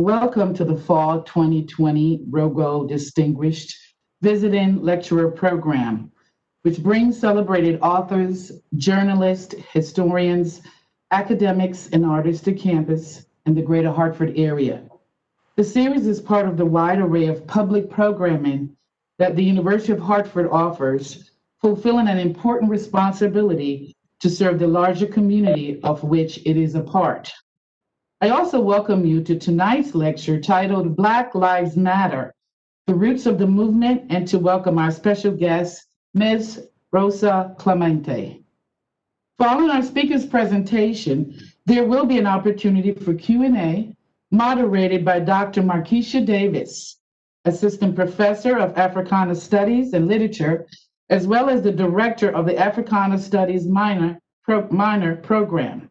Welcome to the Fall 2020 Rogow Distinguished Visiting Lecturer Program, which brings celebrated authors, journalists, historians, academics, and artists to campus in the greater Hartford area. The series is part of the wide array of public programming that the University of Hartford offers, fulfilling an important responsibility to serve the larger community of which it is a part. I also welcome you to tonight's lecture titled Black Lives Matter, the Roots of the Movement, and to welcome our special guest, Ms. Rosa Clemente. Following our speaker's presentation, there will be an opportunity for Q&A moderated by Dr. Markeisha Davis, Assistant Professor of Africana Studies and Literature, as well as the Director of the Africana Studies minor program.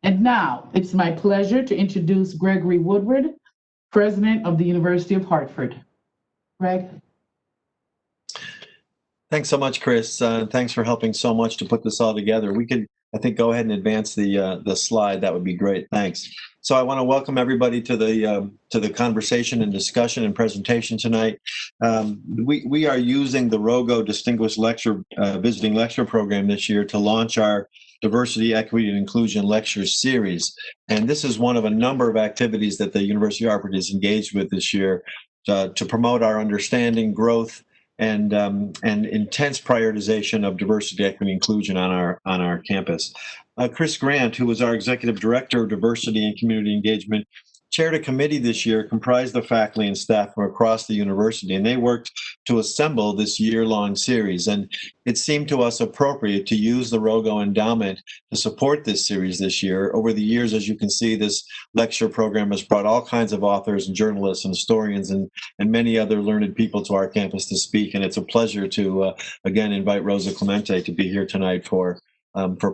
And now it's my pleasure to introduce Gregory Woodward, President of the University of Hartford. Greg. Thanks so much, Chris. Thanks for helping so much to put this all together. We could, I think, go ahead and advance the slide. That would be great. Thanks. So I want to welcome everybody to the conversation and discussion and presentation tonight. We are using the Rogow Distinguished Lecture Visiting Lecture Program this year to launch our Diversity, Equity, and Inclusion Lecture Series. And this is one of a number of activities that the University of Hartford is engaged with this year to promote our understanding, growth, and intense prioritization of diversity, equity, and inclusion on our campus. Chris Grant, who was our Executive Director of Diversity and Community Engagement, chaired a committee this year comprised of faculty and staff from across the university, and they worked to assemble this year-long series. And it seemed to us appropriate to use the Rogow Endowment to support this series this year. Over the years, as you can see, this lecture program has brought all kinds of authors and journalists and historians and many other learned people to our campus to speak. And it's a pleasure to, again, invite Rosa Clemente to be here tonight for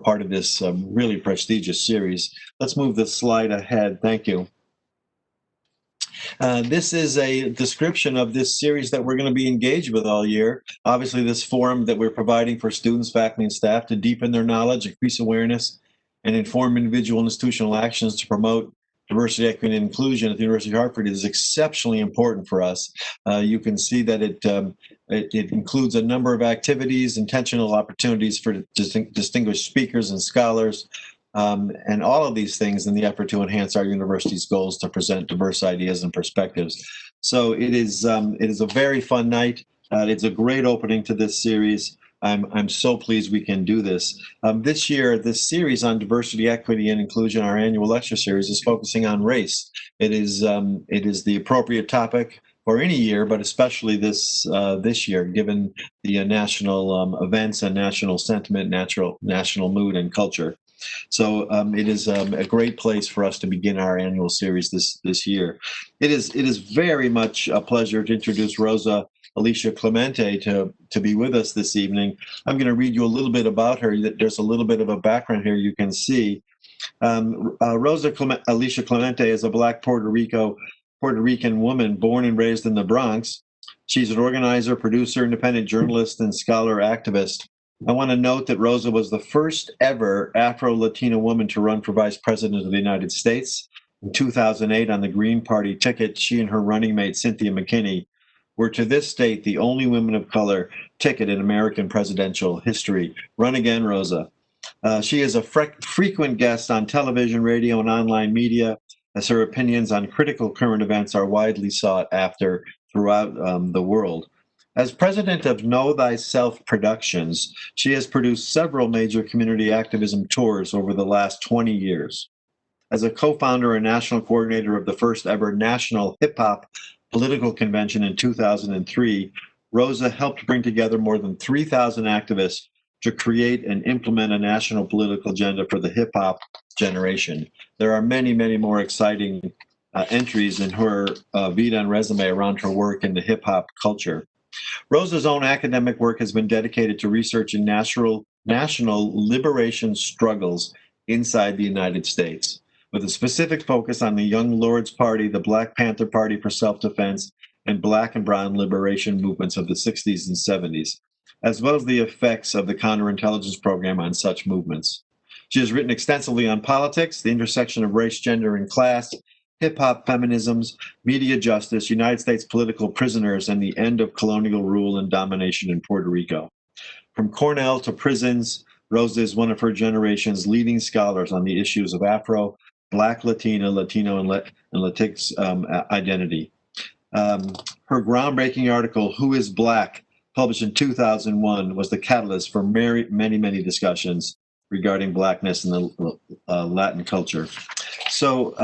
part of this really prestigious series. Let's move the slide ahead. Thank you. This is a description of this series that we're going to be engaged with all year. Obviously, this forum that we're providing for students, faculty, and staff to deepen their knowledge, increase awareness, and inform individual and institutional actions to promote diversity, equity, and inclusion at the University of Hartford is exceptionally important for us. You can see that it includes a number of activities, intentional opportunities for distinguished speakers and scholars, and all of these things in the effort to enhance our university's goals to present diverse ideas and perspectives. So it is a very fun night. It's a great opening to this series. I'm so pleased we can do this. This year, this series on diversity, equity, and inclusion, our annual lecture series, is focusing on race. It is the appropriate topic for any year, but especially this year, given the national events and national sentiment, national mood and culture. So it is a great place for us to begin our annual series this year. It is very much a pleasure to introduce Rosa Alicia Clemente to be with us this evening. I'm going to read you a little bit about her. There's a little bit of a background here you can see. Rosa Alicia Clemente is a Black Puerto Rican woman born and raised in the Bronx. She's an organizer, producer, independent journalist, and scholar activist. I want to note that Rosa was the first ever Afro-Latina woman to run for vice president of the United States. In 2008, on the Green Party ticket, she and her running mate, Cynthia McKinney, were to this date the only women of color ticket in American presidential history. Run again, Rosa. She is a frequent guest on television, radio, and online media, as her opinions on critical current events are widely sought after throughout the world. As president of Know Thyself Productions, she has produced several major community activism tours over the last 20 years. As a co-founder and national coordinator of the first ever national hip-hop political convention in 2003, Rosa helped bring together more than 3,000 activists to create and implement a national political agenda for the hip-hop generation. There are many, many more exciting entries in her vita and resume around her work in the hip-hop culture. Rosa's own academic work has been dedicated to researching national liberation struggles inside the United States, with a specific focus on the Young Lords Party, the Black Panther Party for self-defense, and Black and Brown liberation movements of the 60s and 70s, as well as the effects of the counterintelligence program on such movements. She has written extensively on politics, the intersection of race, gender, and class, hip-hop feminisms, media justice, United States political prisoners, and the end of colonial rule and domination in Puerto Rico. From Cornell to prisons, Rosa is one of her generation's leading scholars on the issues of Afro, Black, Latino, and Latinx identity. Her groundbreaking article, Who is Black?, published in 2001, was the catalyst for many discussions regarding Blackness in the Latin culture. So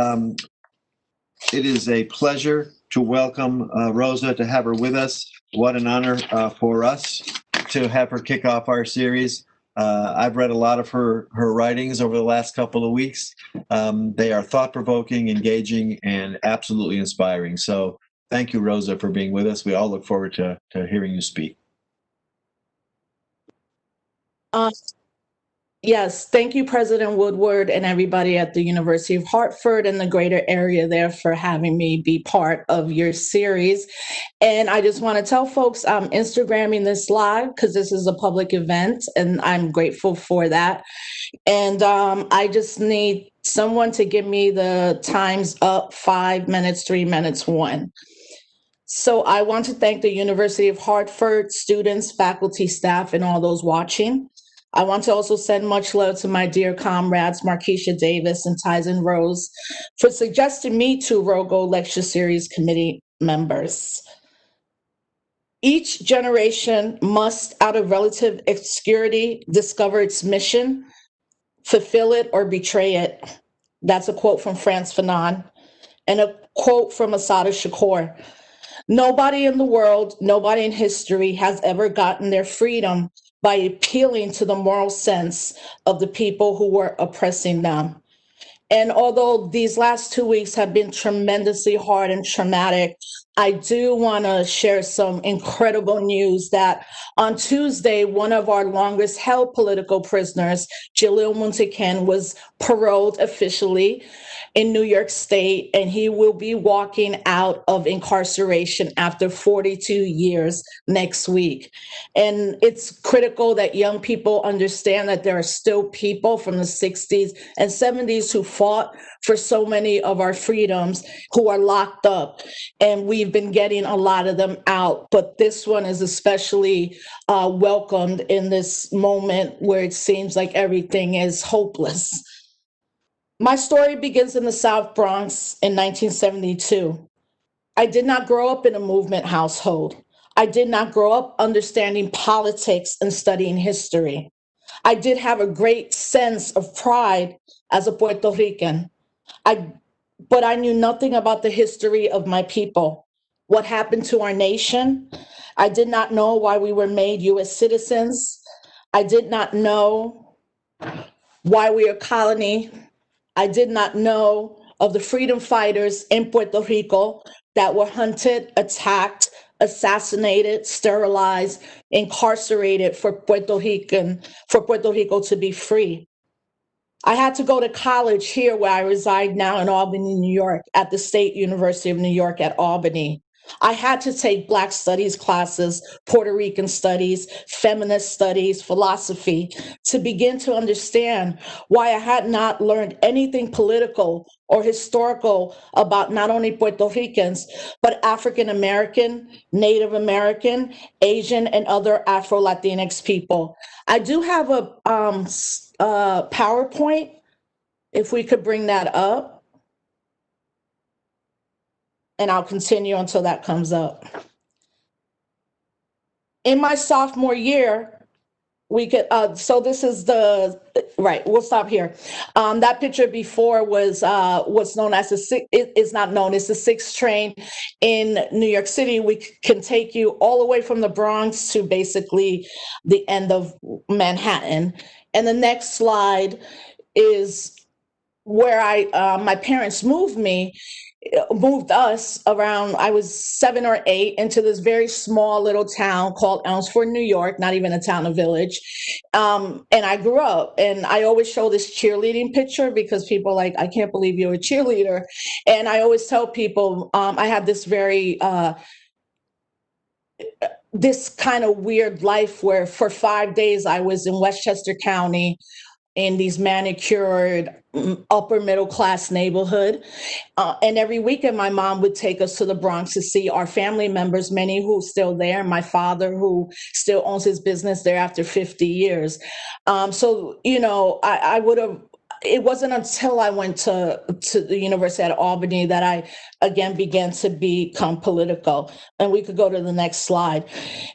it is a pleasure to welcome Rosa, to have her with us. What an honor for us to have her kick off our series. I've read a lot of her writings over the last couple of weeks. They are thought-provoking, engaging, and absolutely inspiring. So thank you, Rosa, for being with us. We all look forward to hearing you speak. Yes, thank you, President Woodward, and everybody at the University of Hartford and the greater area there for having me be part of your series. And I just want to tell folks I'm Instagramming this live because this is a public event, and I'm grateful for that. And I just need someone to give me the times up, 5 minutes, 3 minutes, 1. So I want to thank the University of Hartford, students, faculty, staff, and all those watching. I want to also send much love to my dear comrades, Markeisha Davis and Tyson Rose, for suggesting me to Rogow Lecture Series committee members. Each generation must, out of relative obscurity, discover its mission, fulfill it, or betray it. That's a quote from Frantz Fanon and a quote from Assata Shakur. Nobody in the world, nobody in history has ever gotten their freedom by appealing to the moral sense of the people who were oppressing them. And although these last 2 weeks have been tremendously hard and traumatic, I do want to share some incredible news that on Tuesday, one of our longest held political prisoners, Jalil Muntekin, was paroled officially in New York State, and he will be walking out of incarceration after 42 years next week. And it's critical that young people understand that there are still people from the 60s and 70s who fought for so many of our freedoms who are locked up. And we've been getting a lot of them out, but this one is especially welcomed in this moment where it seems like everything is hopeless. My story begins in the South Bronx in 1972. I did not grow up in a movement household. I did not grow up understanding politics and studying history. I did have a great sense of pride as a Puerto Rican. But I knew nothing about the history of my people, what happened to our nation. I did not know why we were made US citizens. I did not know why we are a colony. I did not know of the freedom fighters in Puerto Rico that were hunted, attacked, assassinated, sterilized, incarcerated for Puerto Rico to be free. I had to go to college here where I reside now in Albany, New York, at the State University of New York at Albany. I had to take Black studies classes, Puerto Rican studies, feminist studies, philosophy, to begin to understand why I had not learned anything political or historical about not only Puerto Ricans, but African American, Native American, Asian, and other Afro-Latinx people. I do have a PowerPoint, if we could bring that up. And I'll continue until that comes up. In my sophomore year, we could, so this is the, right, we'll stop here. That picture before was what's known as it's not known, it's the 6th train in New York City. We can take you all the way from the Bronx to basically the end of Manhattan. And the next slide is where my parents moved us around, I was 7 or 8, into this very small little town called Elmsford, New York, not even a town, a village. And I grew up, and I always show this cheerleading picture because people are like, I can't believe you're a cheerleader. And I always tell people, I had this this kind of weird life where for 5 days I was in Westchester County, in these manicured upper middle class neighborhood. And every weekend, my mom would take us to the Bronx to see our family members, many who are still there. My father, who still owns his business there after 50 years. So, you know, I would have, it wasn't until I went to the University of Albany that I again began to become political. And we could go to the next slide.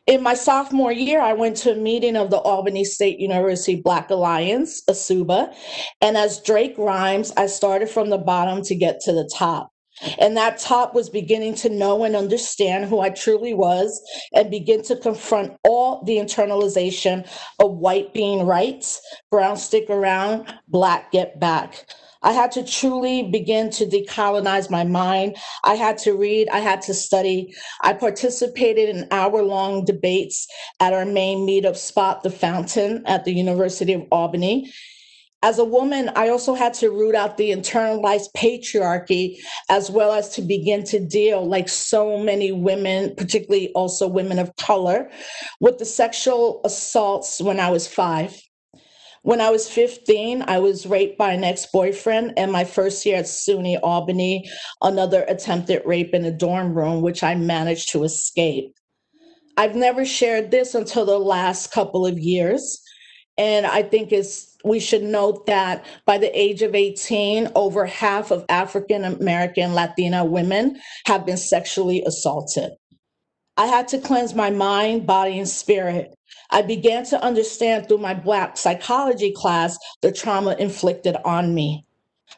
In my sophomore year, I went to a meeting of the Albany State University Black Alliance, ASUBA. And as Drake rhymes, I started from the bottom to get to the top. And that top was beginning to know and understand who I truly was and begin to confront all the internalization of white being right, brown stick around, black get back. I had to truly begin to decolonize my mind. I had to read, I had to study. I participated in hour-long debates at our main meetup spot, The Fountain, at the University of Albany. As a woman, I also had to root out the internalized patriarchy, as well as to begin to deal, like so many women, particularly also women of color, with the sexual assaults when I was 5. When I was 15, I was raped by an ex-boyfriend, and my first year at SUNY Albany, another attempted rape in a dorm room, which I managed to escape. I've never shared this until the last couple of years. And I think we should note that by the age of 18, over half of African American Latina women have been sexually assaulted. I had to cleanse my mind, body, and spirit. I began to understand through my Black psychology class the trauma inflicted on me.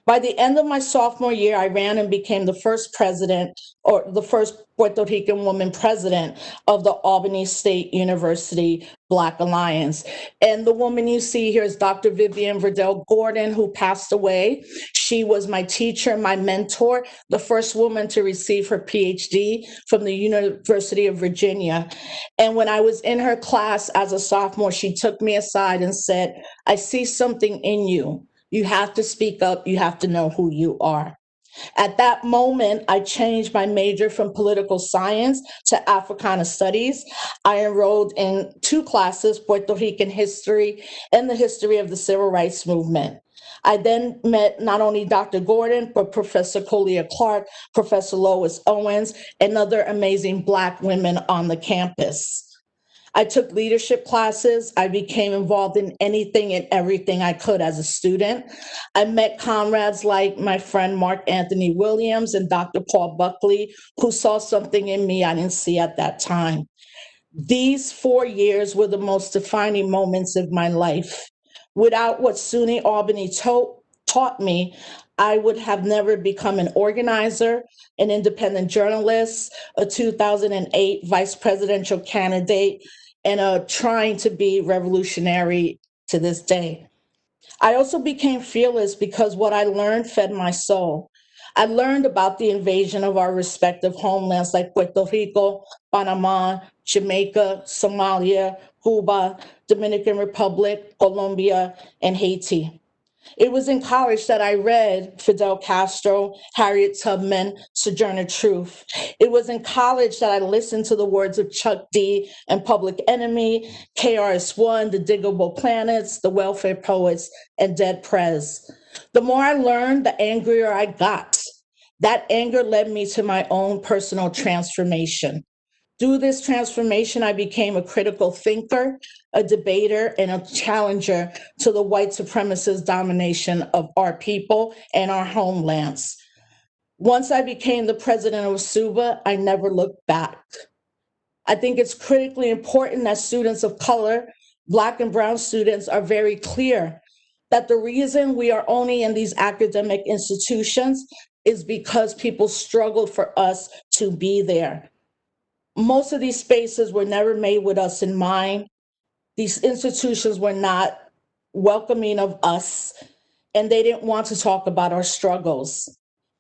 By the end of my sophomore year, I ran and became the first president, or the first Puerto Rican woman president of the Albany State University Black Alliance. And the woman you see here is Dr. Vivian Verdell Gordon, who passed away. She was my teacher, my mentor, the first woman to receive her PhD from the University of Virginia. And when I was in her class as a sophomore, she took me aside and said, "I see something in you. You have to speak up. You have to know who you are." At that moment, I changed my major from political science to Africana studies. I enrolled in 2 classes, Puerto Rican history and the history of the civil rights movement. I then met not only Dr. Gordon, but Professor Colia Clark, Professor Lois Owens, and other amazing Black women on the campus. I took leadership classes. I became involved in anything and everything I could as a student. I met comrades like my friend Mark Anthony Williams and Dr. Paul Buckley, who saw something in me I didn't see at that time. These 4 years were the most defining moments of my life. Without what SUNY Albany taught me, I would have never become an organizer, an independent journalist, a 2008 vice presidential candidate, and trying to be revolutionary to this day. I also became fearless because what I learned fed my soul. I learned about the invasion of our respective homelands like Puerto Rico, Panama, Jamaica, Somalia, Cuba, Dominican Republic, Colombia, and Haiti. It was in college that I read Fidel Castro, Harriet Tubman, Sojourner Truth. It was in college that I listened to the words of Chuck D and Public Enemy, KRS-One, The Diggable Planets, The Welfare Poets, and Dead Prez. The more I learned, the angrier I got. That anger led me to my own personal transformation. Through this transformation, I became a critical thinker, a debater, and a challenger to the white supremacist domination of our people and our homelands. Once I became the president of SUBA, I never looked back. I think it's critically important that students of color, Black and Brown students, are very clear that the reason we are only in these academic institutions is because people struggled for us to be there. Most of these spaces were never made with us in mind. These institutions were not welcoming of us, and they didn't want to talk about our struggles.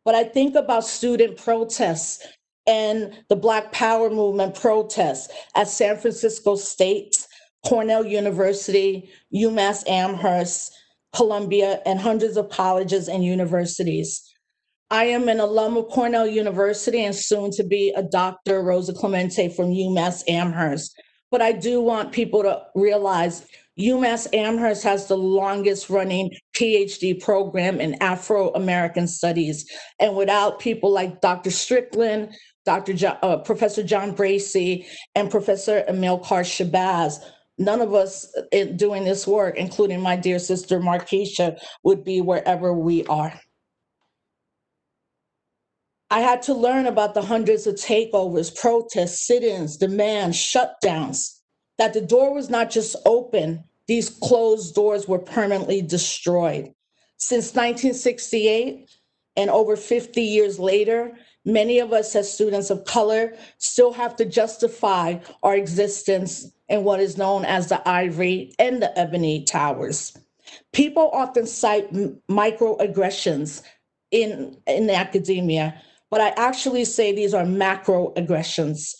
But I think about student protests and the Black Power movement protests at San Francisco State, Cornell University, UMass Amherst, Columbia, and hundreds of colleges and universities. I am an alum of Cornell University and soon to be a Dr. Rosa Clemente from UMass Amherst. But I do want people to realize UMass Amherst has the longest running PhD program in Afro-American studies. And without people like Dr. Strickland, Professor John Bracey, and Professor Amilcar Shabazz, none of us doing this work, including my dear sister Markeisha, would be wherever we are. I had to learn about the hundreds of takeovers, protests, sit-ins, demands, shutdowns, that the door was not just open, these closed doors were permanently destroyed. Since 1968 and over 50 years later, many of us as students of color still have to justify our existence in what is known as the ivory and the ebony towers. People often cite microaggressions in academia, but I actually say these are macroaggressions.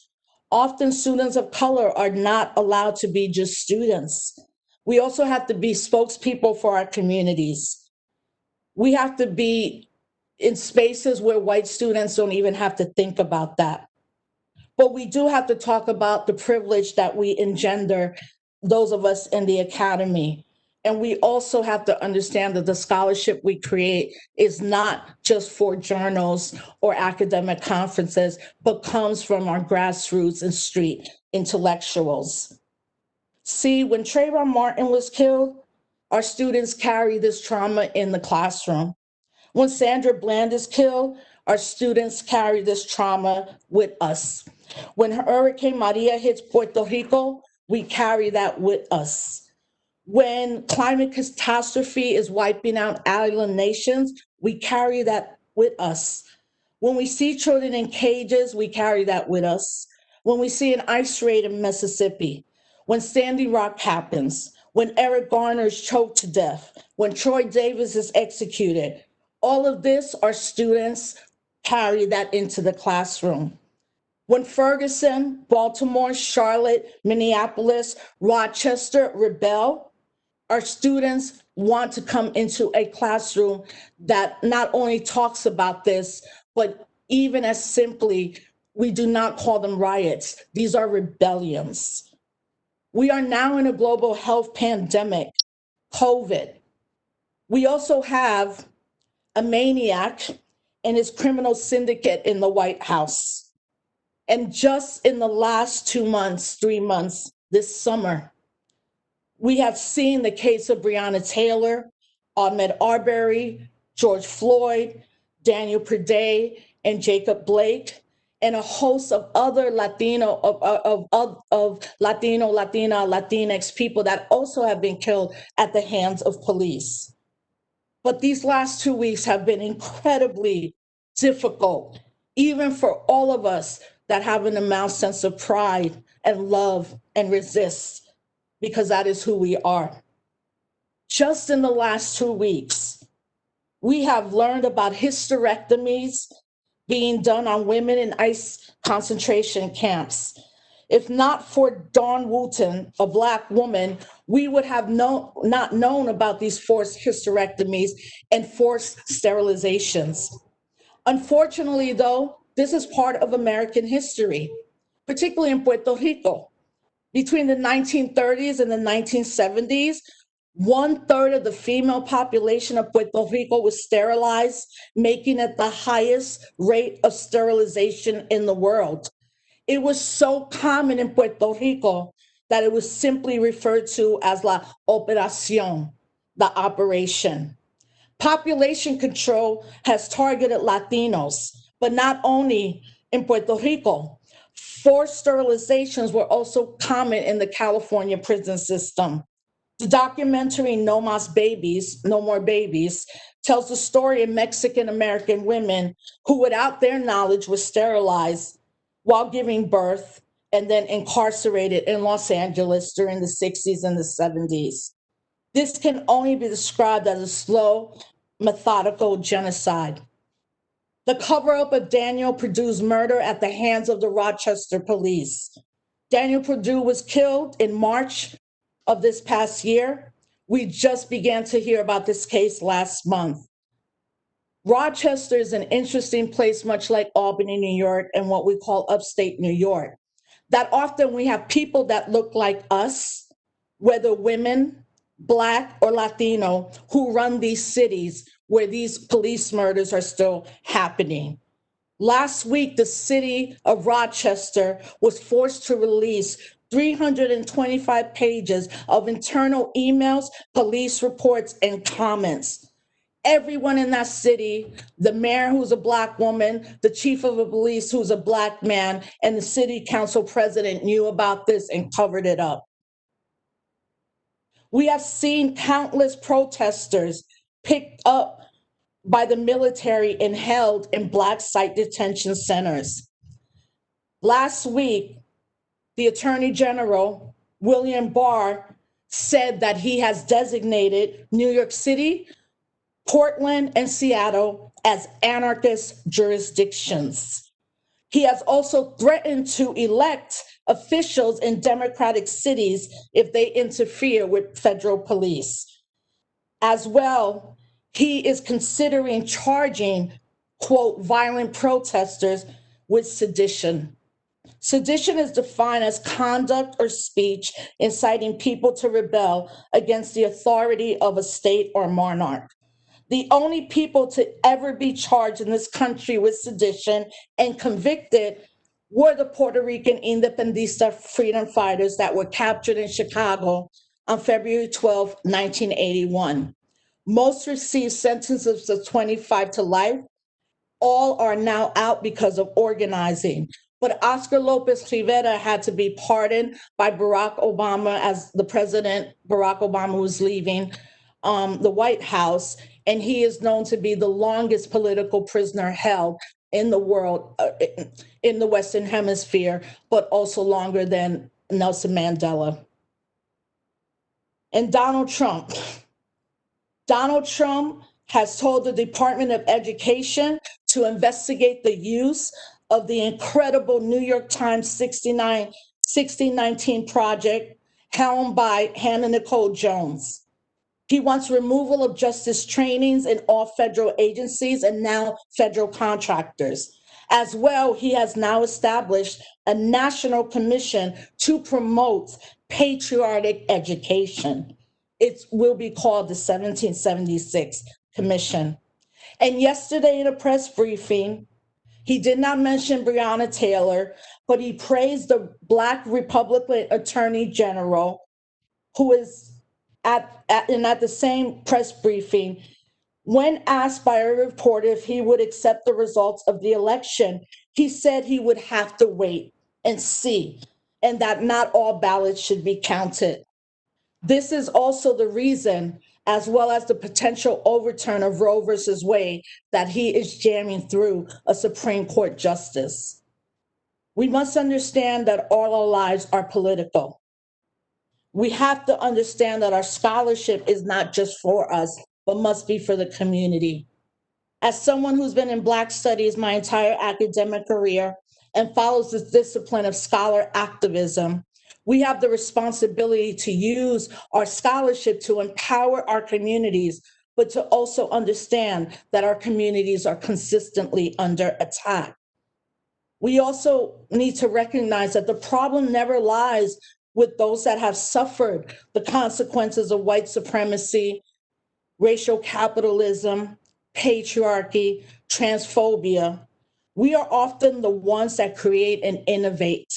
Often students of color are not allowed to be just students. We also have to be spokespeople for our communities. We have to be in spaces where white students don't even have to think about that. But we do have to talk about the privilege that we engender, those of us in the academy. And we also have to understand that the scholarship we create is not just for journals or academic conferences, but comes from our grassroots and street intellectuals. See, when Trayvon Martin was killed, our students carry this trauma in the classroom. When Sandra Bland is killed, our students carry this trauma with us. When Hurricane Maria hits Puerto Rico, we carry that with us. When climate catastrophe is wiping out island nations, we carry that with us. When we see children in cages, we carry that with us. When we see an ice raid in Mississippi, when Sandy Rock happens, when Eric Garner is choked to death, when Troy Davis is executed, all of this, our students carry that into the classroom. When Ferguson, Baltimore, Charlotte, Minneapolis, Rochester rebel, our students want to come into a classroom that not only talks about this, but even as simply, we do not call them riots. These are rebellions. We are now in a global health pandemic, COVID. We also have a maniac and his criminal syndicate in the White House. And just in the last 2 months, 3 months, this summer, we have seen the case of Breonna Taylor, Ahmaud Arbery, George Floyd, Daniel Perdue, and Jacob Blake, and a host of other Latino, Latino, Latina, Latinx people that also have been killed at the hands of police. But these last 2 weeks have been incredibly difficult, even for all of us that have an immense sense of pride and love and resist, because that is who we are. Just in the last 2 weeks, we have learned about hysterectomies being done on women in ICE concentration camps. If not for Dawn Wooten, a Black woman, we would have not known about these forced hysterectomies and forced sterilizations. Unfortunately, though, this is part of American history, particularly in Puerto Rico. Between the 1930s and the 1970s, 1/3 of the female population of Puerto Rico was sterilized, making it the highest rate of sterilization in the world. It was so common in Puerto Rico that it was simply referred to as la operación, the operation. Population control has targeted Latinos, but not only in Puerto Rico. Forced sterilizations were also common in the California prison system. The documentary No Más Babies, No More Babies, tells the story of Mexican American women who, without their knowledge, were sterilized while giving birth and then incarcerated in Los Angeles during the 60s and the 70s. This can only be described as a slow, methodical genocide. The cover-up of Daniel Perdue's murder at the hands of the Rochester police. Daniel Perdue was killed in March of this past year. We just began to hear about this case last month. Rochester is an interesting place, much like Albany, New York, and what we call upstate New York, that often we have people that look like us, whether women, Black, or Latino, who run these cities where these police murders are still happening. Last week, the city of Rochester was forced to release 325 pages of internal emails, police reports, and comments. Everyone in that city, the mayor who's a Black woman, the chief of the police who's a Black man, and the city council president knew about this and covered it up. We have seen countless protesters picked up by the military and held in Black site detention centers. Last week, the Attorney General, William Barr, said that he has designated New York City, Portland, and Seattle as anarchist jurisdictions. He has also threatened to elect officials in Democratic cities if they interfere with federal police. As well, he is considering charging, quote, violent protesters with sedition. Sedition is defined as conduct or speech inciting people to rebel against the authority of a state or monarch. The only people to ever be charged in this country with sedition and convicted were the Puerto Rican Independentista freedom fighters that were captured in Chicago on February 12, 1981. Most received sentences of 25 to life. All are now out because of organizing. But Oscar Lopez Rivera had to be pardoned by Barack Obama as the president, Barack Obama, was leaving the White House. And he is known to be the longest political prisoner held in the world, in the Western Hemisphere, but also longer than Nelson Mandela. And Donald Trump. Donald Trump has told the Department of Education to investigate the use of the incredible New York Times 1619 project helmed by Hannah Nicole Jones. He wants removal of justice trainings in all federal agencies and now federal contractors. As well, he has now established a national commission to promote patriotic education. It will be called the 1776 Commission. And yesterday in a press briefing, he did not mention Breonna Taylor, but he praised the Black Republican Attorney General, who is at the same press briefing, when asked by a reporter if he would accept the results of the election, he said he would have to wait and see, and that not all ballots should be counted. This is also the reason, as well as the potential overturn of Roe versus Wade, that he is jamming through a Supreme Court justice. We must understand that all our lives are political. We have to understand that our scholarship is not just for us, but must be for the community. As someone who's been in Black studies my entire academic career and follows this discipline of scholar activism, we have the responsibility to use our scholarship to empower our communities, but to also understand that our communities are consistently under attack. We also need to recognize that the problem never lies with those that have suffered the consequences of white supremacy, racial capitalism, patriarchy, transphobia. We are often the ones that create and innovate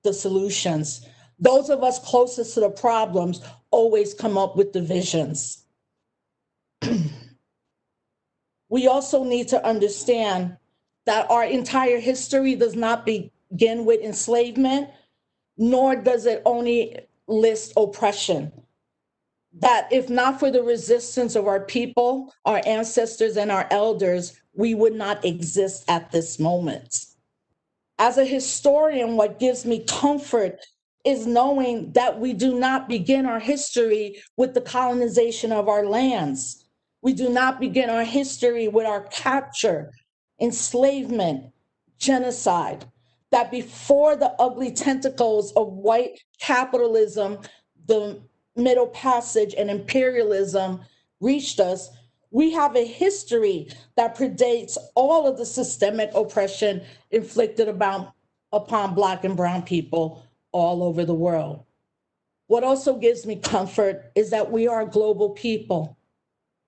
the solutions. Those of us closest to the problems always come up with the visions. We also need to understand that our entire history does not begin with enslavement, nor does it only list oppression. That if not for the resistance of our people, our ancestors, and our elders, we would not exist at this moment. As a historian, what gives me comfort is knowing that we do not begin our history with the colonization of our lands. We do not begin our history with our capture, enslavement, genocide. That before the ugly tentacles of white capitalism, the Middle Passage, and imperialism reached us, we have a history that predates all of the systemic oppression inflicted upon Black and Brown people all over the world. What also gives me comfort is that we are a global people.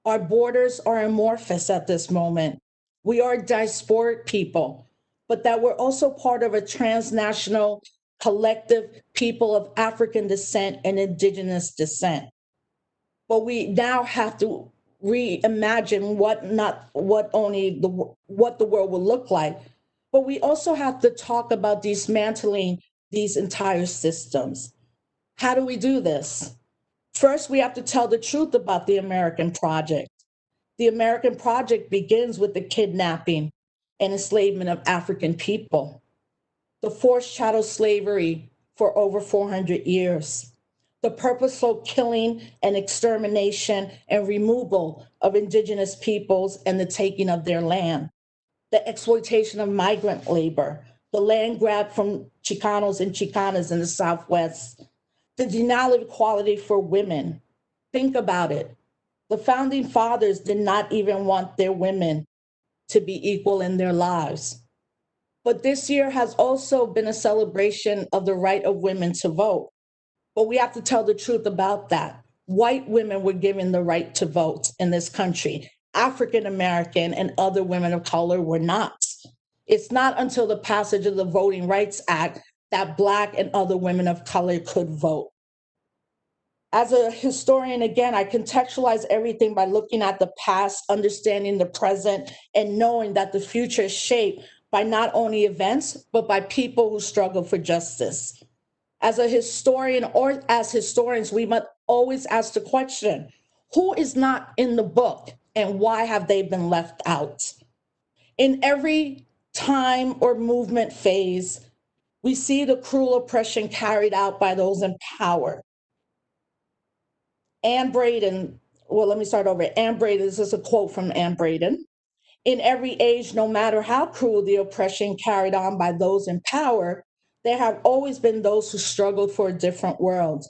Our borders are amorphous at this moment. We are diasporic people, but that we're also part of a transnational collective people of African descent and indigenous descent. But we now have to reimagine what the world will look like, but we also have to talk about dismantling these entire systems. How do we do this? First, we have to tell the truth about the American project. The American project begins with the kidnapping and enslavement of African people, the forced chattel slavery for over 400 years, the purposeful killing and extermination and removal of indigenous peoples and the taking of their land, the exploitation of migrant labor, the land grab from Chicanos and Chicanas in the Southwest, the denial of equality for women. Think about it. The founding fathers did not even want their women to be equal in their lives. But this year has also been a celebration of the right of women to vote. But we have to tell the truth about that. White women were given the right to vote in this country. African American and other women of color were not. It's not until the passage of the Voting Rights Act that Black and other women of color could vote. As a historian, again, I contextualize everything by looking at the past, understanding the present, and knowing that the future is shaped by not only events, but by people who struggle for justice. As a historian or as historians, we must always ask the question, who is not in the book and why have they been left out? In every time or movement phase, we see the cruel oppression carried out by those in power. Anne Braden, well, let me start over. Anne Braden, this is a quote from Anne Braden. In every age, no matter how cruel the oppression carried on by those in power, there have always been those who struggled for a different world.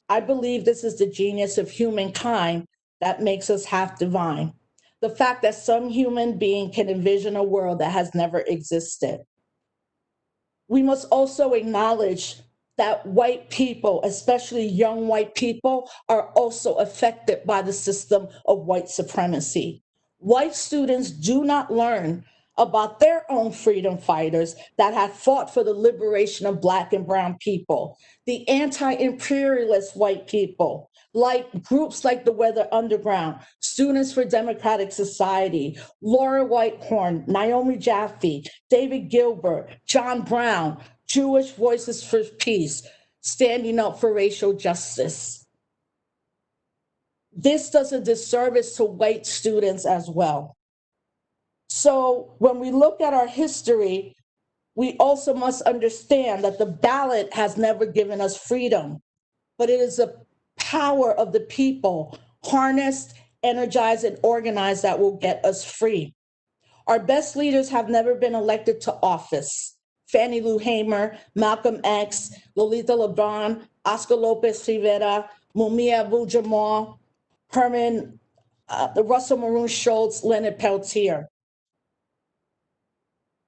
I believe this is the genius of humankind that makes us half divine. The fact that some human being can envision a world that has never existed. We must also acknowledge that white people, especially young white people, are also affected by the system of white supremacy. White students do not learn about their own freedom fighters that have fought for the liberation of Black and Brown people, the anti-imperialist white people, like groups like the Weather Underground, Students for Democratic Society, Laura Whitehorn, Naomi Jaffe, David Gilbert, John Brown, Jewish Voices for Peace, standing up for racial justice. This does a disservice to white students as well. So when we look at our history, we also must understand that the ballot has never given us freedom, but it is the power of the people, harnessed, energized, and organized, that will get us free. Our best leaders have never been elected to office. Fannie Lou Hamer, Malcolm X, Lolita LeBron, Oscar Lopez Rivera, Mumia Abu-Jamal, Herman, the Russell Maroon Schultz, Leonard Peltier.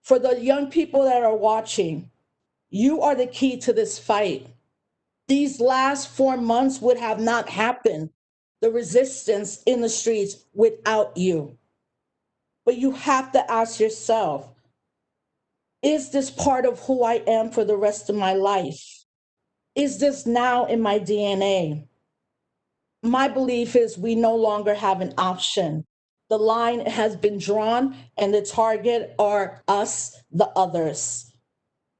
For the young people that are watching, you are the key to this fight. These last 4 months would have not happened, the resistance in the streets, without you. But you have to ask yourself, is this part of who I am for the rest of my life? Is this now in my DNA? My belief is we no longer have an option. The line has been drawn and the target are us, the others.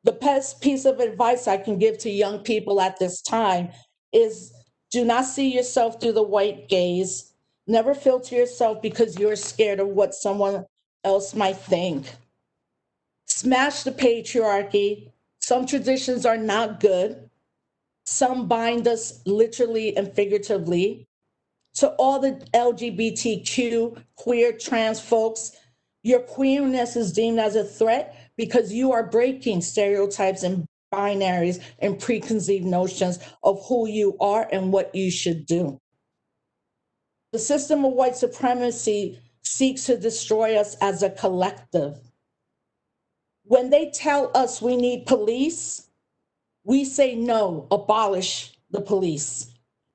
The best piece of advice I can give to young people at this time is do not see yourself through the white gaze. Never filter yourself because you're scared of what someone else might think. Smash the patriarchy. Some traditions are not good. Some bind us literally and figuratively. To all the LGBTQ, queer, trans folks, your queerness is deemed as a threat because you are breaking stereotypes and binaries and preconceived notions of who you are and what you should do. The system of white supremacy seeks to destroy us as a collective. When they tell us we need police, we say no, abolish the police.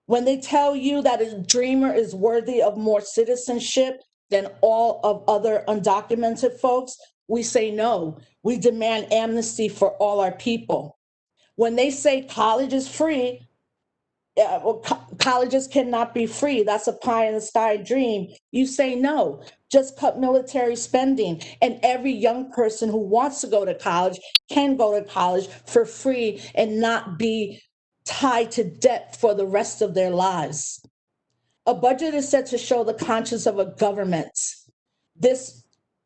When they tell you that a dreamer is worthy of more citizenship than all of other undocumented folks, we say no. We demand amnesty for all our people. When they say college is free, colleges cannot be free. That's a pie in the sky dream. You say no. Just cut military spending, and every young person who wants to go to college can go to college for free and not be tied to debt for the rest of their lives. A budget is set to show the conscience of a government. This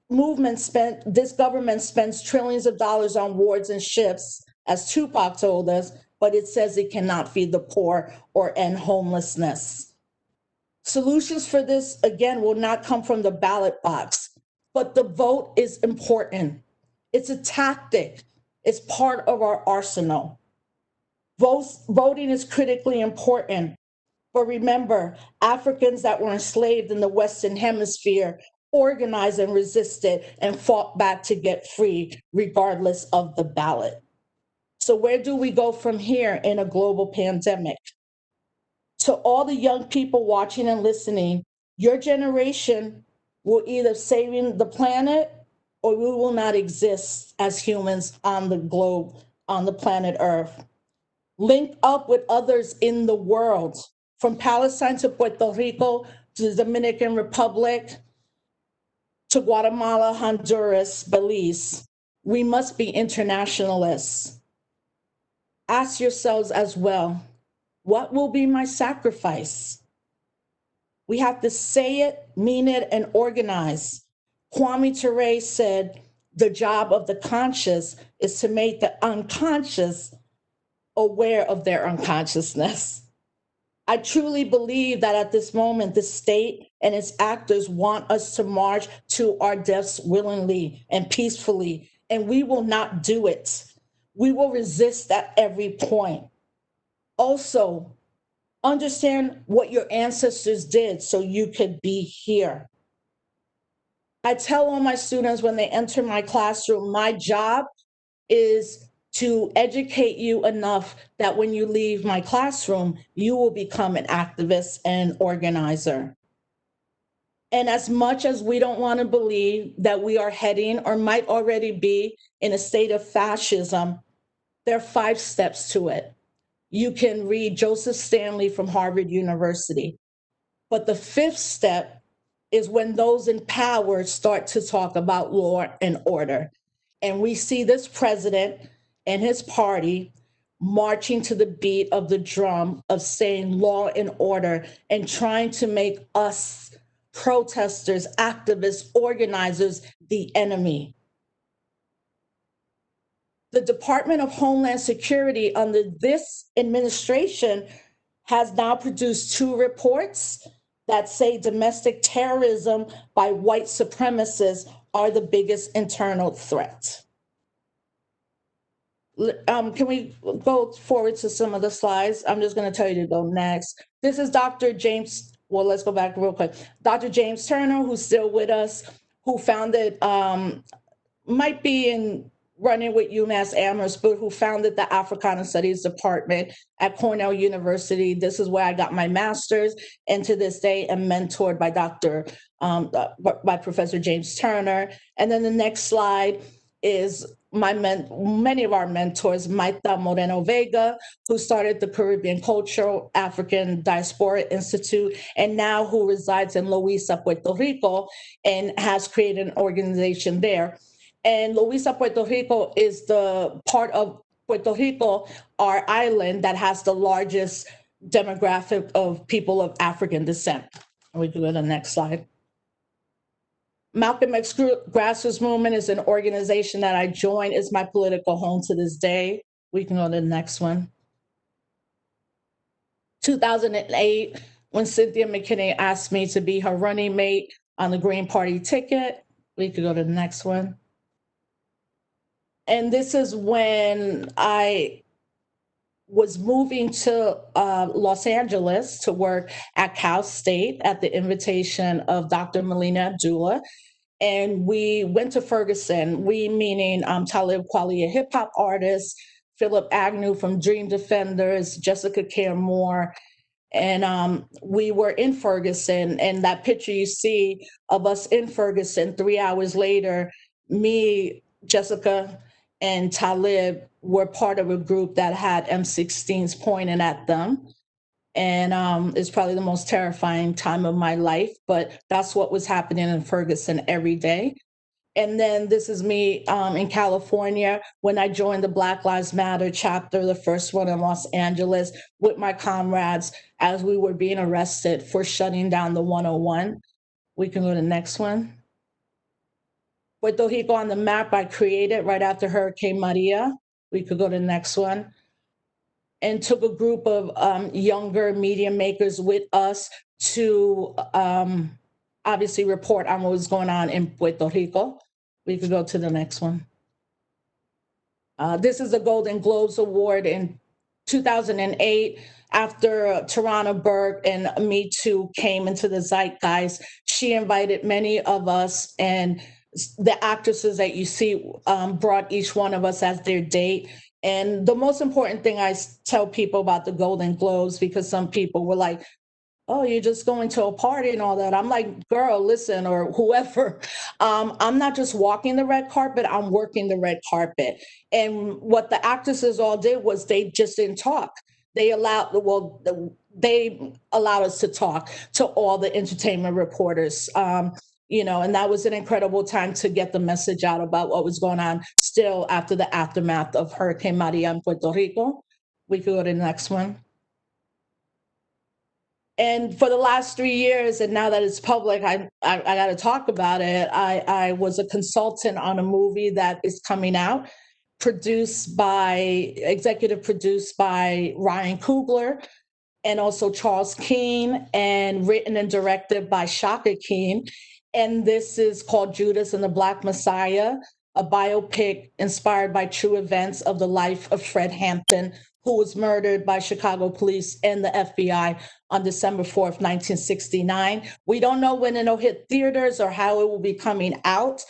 this government spends trillions of dollars on wards and ships, as Tupac told us, but it says it cannot feed the poor or end homelessness. Solutions for this, again, will not come from the ballot box, but the vote is important. It's a tactic. It's part of our arsenal. Voting is critically important. But remember, Africans that were enslaved in the Western Hemisphere organized and resisted and fought back to get free, regardless of the ballot. So where do we go from here in a global pandemic? To all the young people watching and listening, your generation will either save the planet or we will not exist as humans on the globe, on the planet Earth. Link up with others in the world, from Palestine to Puerto Rico to the Dominican Republic to Guatemala, Honduras, Belize. We must be internationalists. Ask yourselves as well, what will be my sacrifice? We have to say it, mean it, and organize. Kwame Ture said, the job of the conscious is to make the unconscious aware of their unconsciousness. I truly believe that at this moment, the state and its actors want us to march to our deaths willingly and peacefully, and we will not do it. We will resist at every point. Also, understand what your ancestors did so you could be here. I tell all my students when they enter my classroom, my job is to educate you enough that when you leave my classroom, you will become an activist and organizer. And as much as we don't want to believe that we are heading or might already be in a state of fascism, there are 5 steps to it. You can read Joseph Stanley from Harvard University. But the 5th step is when those in power start to talk about law and order. And we see this president and his party marching to the beat of the drum of saying law and order and trying to make us protesters, activists, organizers, the enemy. The Department of Homeland Security under this administration has now produced 2 reports that say domestic terrorism by white supremacists are the biggest internal threat. Can we go forward to some of the slides? I'm just going to tell you to go next. This is Dr. James, well, let's go back real quick. Dr. James Turner, who's still with us, who founded, might be in running with UMass Amherst, but who founded the Africana Studies Department at Cornell University. This is where I got my master's, and to this day am mentored by by Professor James Turner. And then the next slide is many of our mentors, Maita Moreno Vega, who started the Caribbean Cultural African Diaspora Institute, and now who resides in Loíza, Puerto Rico, and has created an organization there. And Loíza, Puerto Rico is the part of Puerto Rico, our island, that has the largest demographic of people of African descent. We can go to the next slide. Malcolm X Grassroots Movement is an organization that I joined. It's my political home to this day. We can go to the next one. 2008, when Cynthia McKinney asked me to be her running mate on the Green Party ticket. We could go to the next one. And this is when I was moving to Los Angeles to work at Cal State at the invitation of Dr. Melina Abdullah. And we went to Ferguson, we meaning Talib Kweli, a hip hop artist, Philip Agnew from Dream Defenders, Jessica Care Moore, and we were in Ferguson. And that picture you see of us in Ferguson, 3 hours later, me, Jessica, and Talib were part of a group that had M16s pointing at them. And it's probably the most terrifying time of my life, but that's what was happening in Ferguson every day. And then this is me in California when I joined the Black Lives Matter chapter, the first one in Los Angeles, with my comrades as we were being arrested for shutting down the 101. We can go to the next one. Puerto Rico on the map I created right after Hurricane Maria. We could go to the next one. And took a group of younger media makers with us to obviously report on what was going on in Puerto Rico. We could go to the next one. This is the Golden Globes Award in 2008 after Tarana Burke and Me Too came into the zeitgeist. She invited many of us, and the actresses that you see brought each one of us as their date. And the most important thing I tell people about the Golden Globes, because some people were like, oh, you're just going to a party and all that. I'm like, girl, listen, or whoever. I'm not just walking the red carpet, I'm working the red carpet. And what the actresses all did was they just didn't talk. They allowed us to talk to all the entertainment reporters. And that was an incredible time to get the message out about what was going on still after the aftermath of Hurricane Maria in Puerto Rico. We could go to the next one. And for the last 3 years, and now that it's public, I got to talk about it. I was a consultant on a movie that is coming out, executive produced by Ryan Coogler, and also Charles Keene, and written and directed by Shaka Keene. And this is called Judas and the Black Messiah, a biopic inspired by true events of the life of Fred Hampton, who was murdered by Chicago police and the FBI on December 4th, 1969. We don't know when it'll hit theaters or how it will be coming out,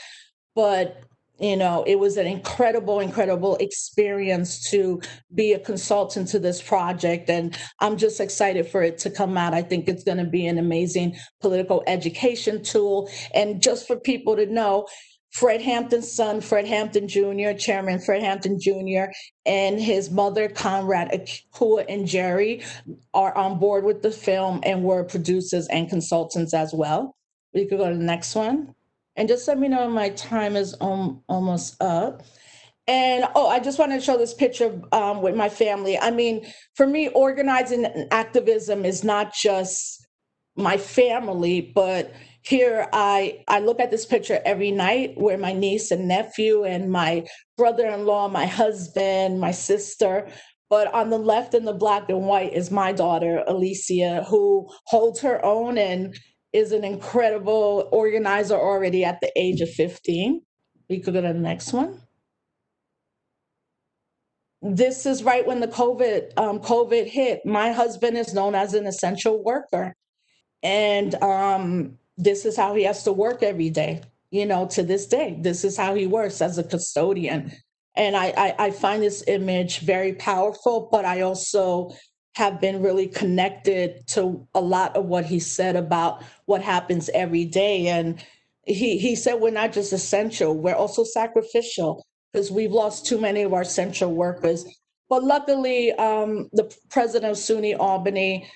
but it was an incredible experience to be a consultant to this project. And I'm just excited for it to come out. I think it's going to be an amazing political education tool. And just for people to know, Fred Hampton's son, Fred Hampton Jr., Chairman Fred Hampton Jr., and his mother, Conrad Akua and Jerry, are on board with the film and were producers and consultants as well. We could go to the next one. And just let me know my time is almost up. And I just want to show this picture with my family. I mean, for me, organizing and activism is not just my family, but here I look at this picture every night where my niece and nephew and my brother-in-law, my husband, my sister. But on the left in the black and white is my daughter, Alicia, who holds her own and is an incredible organizer already at the age of 15. We could go to the next one. This is right when the COVID hit. My husband is known as an essential worker. And this is how he has to work every day, to this day. This is how he works as a custodian. And I find this image very powerful, but I also have been really connected to a lot of what he said about what happens every day. And he said, we're not just essential, we're also sacrificial, because we've lost too many of our essential workers. But luckily, the president of SUNY Albany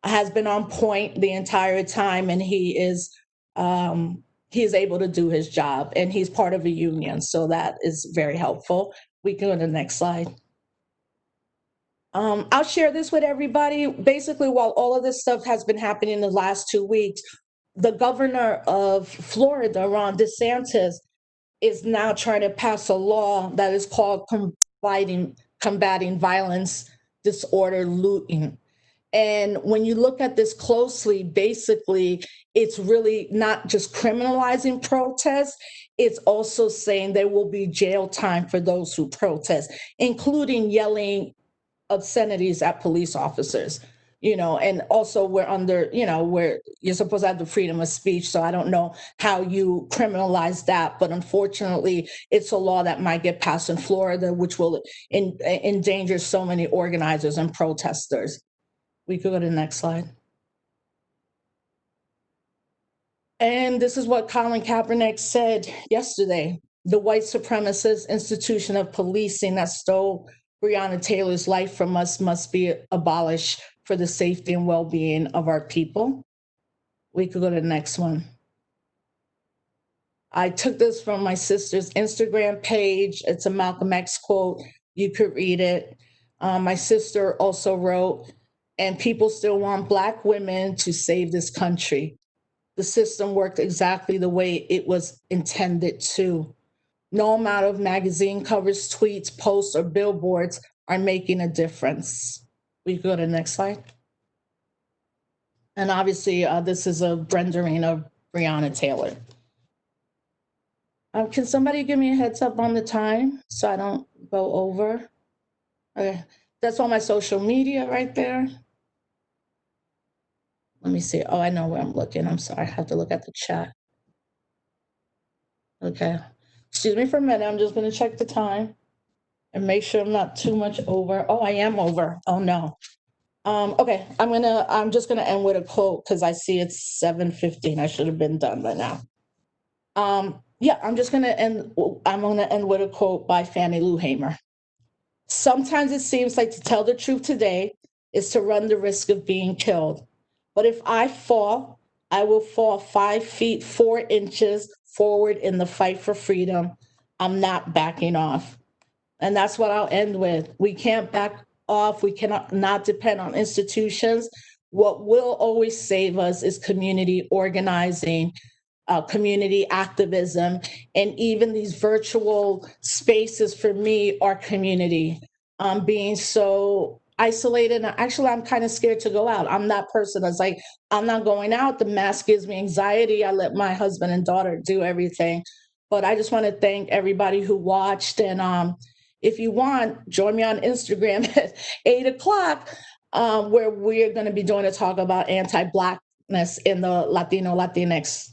has been on point the entire time, and he is able to do his job, and he's part of a union. So that is very helpful. We can go to the next slide. I'll share this with everybody. Basically, while all of this stuff has been happening in the last 2 weeks, the governor of Florida, Ron DeSantis, is now trying to pass a law that is called combating violence, disorder, looting. And when you look at this closely, basically, it's really not just criminalizing protests, it's also saying there will be jail time for those who protest, including yelling obscenities at police officers. and also we're under, where you're supposed to have the freedom of speech. So I don't know how you criminalize that, but unfortunately, it's a law that might get passed in Florida, which will endanger so many organizers and protesters. We could go to the next slide. And this is what Colin Kaepernick said yesterday. The white supremacist institution of policing that stole Breonna Taylor's life from us must be abolished for the safety and well-being of our people. We could go to the next one. I took this from my sister's Instagram page. It's a Malcolm X quote. You could read it. My sister also wrote, and people still want Black women to save this country. The system worked exactly the way it was intended to. No amount of magazine covers, tweets, posts, or billboards are making a difference. We go to the next slide. And obviously, this is a rendering of Breonna Taylor. Can somebody give me a heads up on the time so I don't go over? Okay, that's on my social media right there. Let me see. Oh, I know where I'm looking. I'm sorry. I have to look at the chat. Okay. Excuse me for a minute. I'm just going to check the time and make sure I'm not too much over. Oh, I am over. Oh, no. Okay. I'm just going to end with a quote because I see it's 7:15. I should have been done by now. Yeah, I'm going to end with a quote by Fannie Lou Hamer. Sometimes it seems like to tell the truth today is to run the risk of being killed. But if I fall, I will fall 5 feet 4 inches forward in the fight for freedom. I'm not backing off. And that's what I'll end with. We can't back off. We cannot not depend on institutions. What will always save us is community organizing, community activism, and even these virtual spaces for me are community. Being so isolated, and actually I'm kind of scared to go out. I'm that person that's like, I'm not going out. The mask gives me anxiety. I let my husband and daughter do everything. But I just want to thank everybody who watched. And if you want, join me on Instagram at 8:00, where we're going to be doing a talk about anti-Blackness in the Latino, Latinx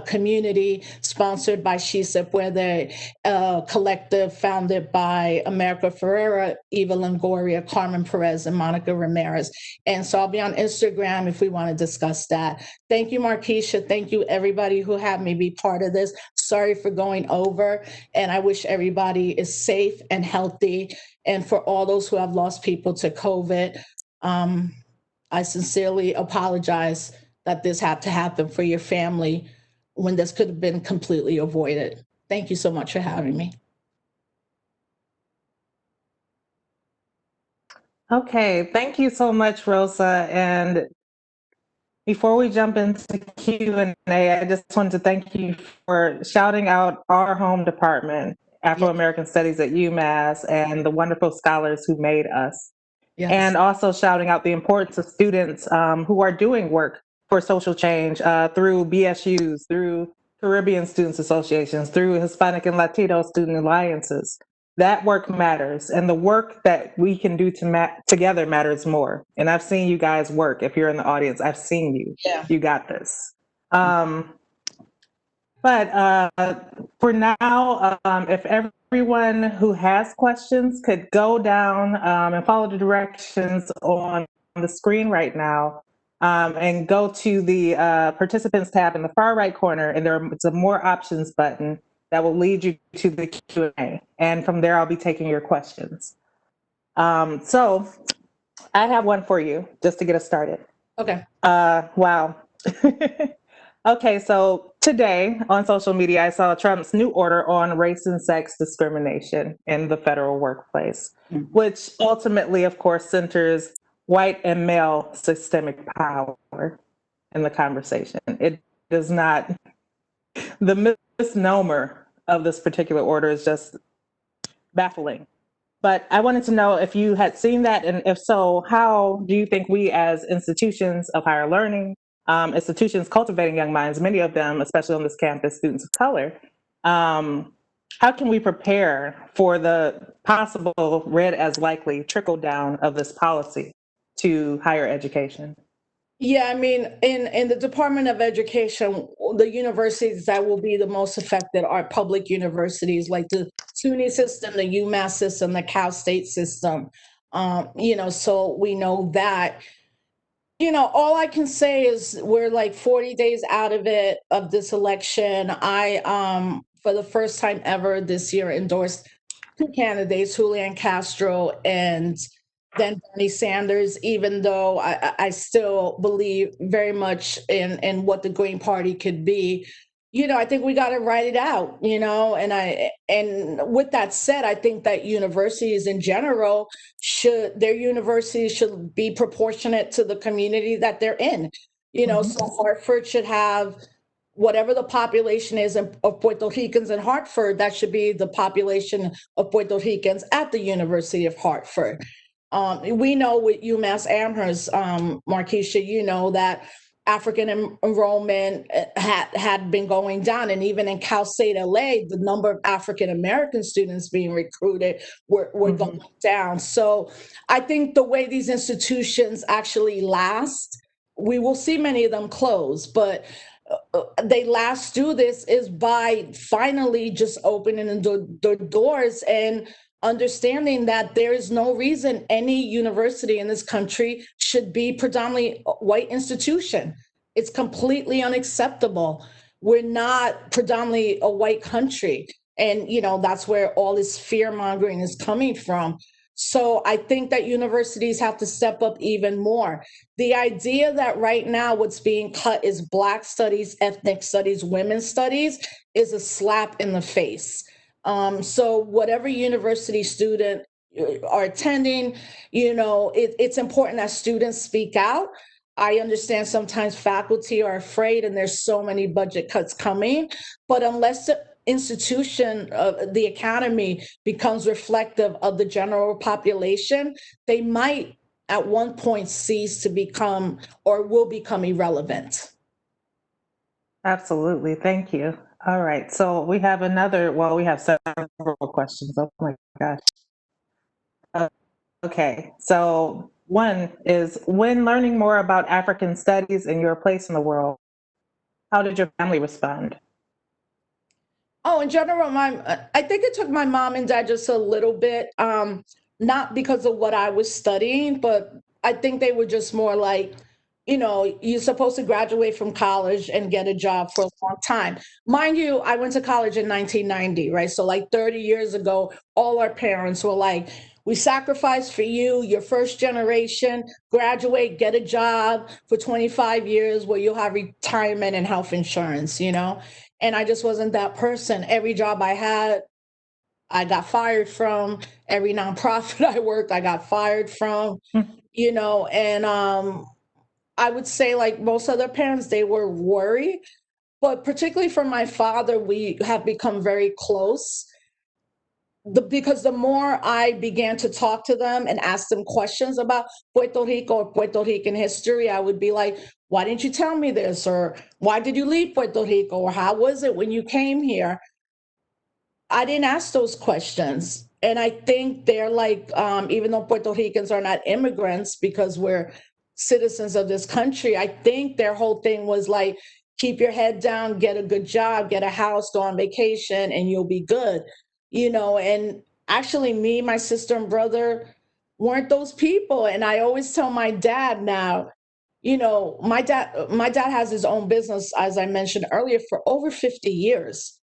community, sponsored by SHESIP, where the collective founded by America Ferrera, Eva Longoria, Carmen Perez, and Monica Ramirez. And so I'll be on Instagram if we want to discuss that. Thank you, Markeisha. Thank you, everybody who had me be part of this. Sorry for going over, and I wish everybody is safe and healthy. And for all those who have lost people to COVID, I sincerely apologize that this had to happen for your family when this could have been completely avoided. Thank you so much for having me. Okay, thank you so much, Rosa. And before we jump into Q&A, I just wanted to thank you for shouting out our home department, Afro-American Studies at UMass, and the wonderful scholars who made us. Yes. And also shouting out the importance of students who are doing work for social change through BSUs, through Caribbean Students Associations, through Hispanic and Latino student alliances. That work matters, and the work that we can do together matters more. And I've seen you guys work. If you're in the audience, I've seen you. Yeah. You got this. But for now, if everyone who has questions could go down and follow the directions on the screen right now, and go to the participants tab in the far right corner, and there's a more options button that will lead you to the Q&A. And from there, I'll be taking your questions. So I have one for you just to get us started. Okay. Wow. Okay, so today on social media, I saw Trump's new order on race and sex discrimination in the federal workplace, which ultimately, of course, centers white and male systemic power in the conversation. It does not, the misnomer of this particular order is just baffling. But I wanted to know if you had seen that, and if so, how do you think we as institutions of higher learning, institutions cultivating young minds, many of them, especially on this campus, students of color, how can we prepare for the possible read as likely trickle down of this policy to higher education? Yeah, I mean, in the Department of Education, the universities that will be the most affected are public universities like the SUNY system, the UMass system, the Cal State system. So we know that. All I can say is we're like 40 days out of it, of this election. I, for the first time ever this year, endorsed two candidates, Julian Castro and then Bernie Sanders, even though I still believe very much in what the Green Party could be. I think we got to write it out, and with that said, I think that universities in general their universities should be proportionate to the community that they're in. So Hartford should have whatever the population is of Puerto Ricans in Hartford, that should be the population of Puerto Ricans at the University of Hartford. We know with UMass Amherst, Markeisha, that African enrollment had been going down. And even in Cal State LA, the number of African American students being recruited were going down. So I think the way these institutions actually last, we will see many of them close, but they last do this is by finally just opening the doors and understanding that there is no reason any university in this country should be predominantly white institution. It's completely unacceptable. We're not predominantly a white country. And, that's where all this fear mongering is coming from. So I think that universities have to step up even more. The idea that right now what's being cut is Black studies, ethnic studies, women's studies is a slap in the face. So whatever university student are attending, it's important that students speak out. I understand sometimes faculty are afraid and there's so many budget cuts coming, but unless the institution of the academy becomes reflective of the general population, they might at one point cease to become or will become irrelevant. Absolutely. Thank you. All right. So we have we have several questions. Oh my gosh. Okay. So one is, when learning more about African studies and your place in the world, how did your family respond? Oh, in general, I think it took my mom and dad just a little bit, not because of what I was studying, but I think they were just more like, you're supposed to graduate from college and get a job for a long time. Mind you, I went to college in 1990, right? So like 30 years ago, all our parents were like, we sacrificed for you, your first generation, graduate, get a job for 25 years where you'll have retirement and health insurance, And I just wasn't that person. Every job I had, I got fired from. Every nonprofit I worked, I got fired from, and I would say, like most other parents, they were worried. But particularly for my father, we have become very close. Because the more I began to talk to them and ask them questions about Puerto Rico or Puerto Rican history, I would be like, why didn't you tell me this? Or why did you leave Puerto Rico? Or how was it when you came here? I didn't ask those questions. And I think they're like, even though Puerto Ricans are not immigrants because we're citizens of this country, I think their whole thing was like, keep your head down, get a good job, get a house, go on vacation, and you'll be good. And actually, me, my sister, and brother weren't those people. And I always tell my dad now, my dad has his own business, as I mentioned earlier, for over 50 years.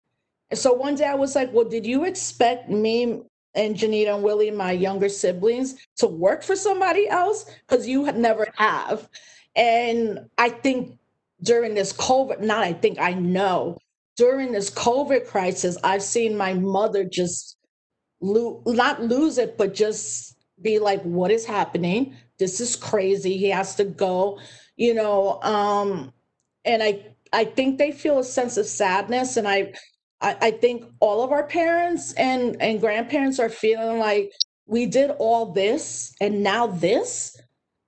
And so one day I was like, well, did you expect me and Janita and Willie, my younger siblings, to work for somebody else? Because you never have. And I think during this COVID, not I think, I know, during this COVID crisis, I've seen my mother just not lose it, but just be like, what is happening? This is crazy. He has to go, and I think they feel a sense of sadness. And I think all of our parents and grandparents are feeling like we did all this and now this,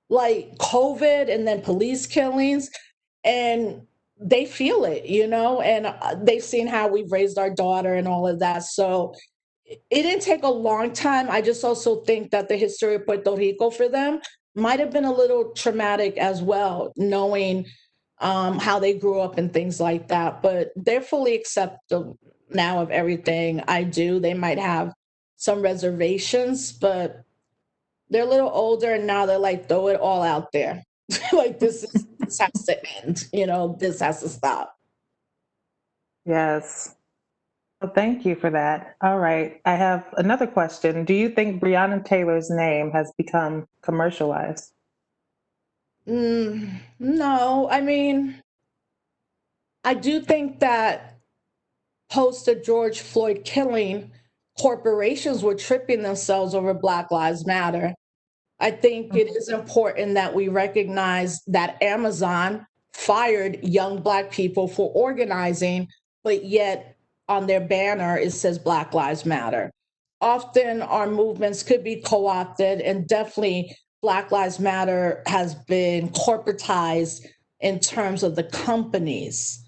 like COVID and then police killings, and they feel it, and they've seen how we've raised our daughter and all of that. So it didn't take a long time. I just also think that the history of Puerto Rico for them might have been a little traumatic as well, knowing how they grew up and things like that. But they're fully accepting now of everything I do. They might have some reservations, but they're a little older and now they're like, throw it all out there. Like this has to end, this has to stop. Yes. Well, thank you for that. All right. I have another question. Do you think Breonna Taylor's name has become commercialized? No, I mean, I do think that post the George Floyd killing, corporations were tripping themselves over Black Lives Matter. I think it is important that we recognize that Amazon fired young Black people for organizing, but yet on their banner it says Black Lives Matter. Often our movements could be co opted, and definitely Black Lives Matter has been corporatized in terms of the companies.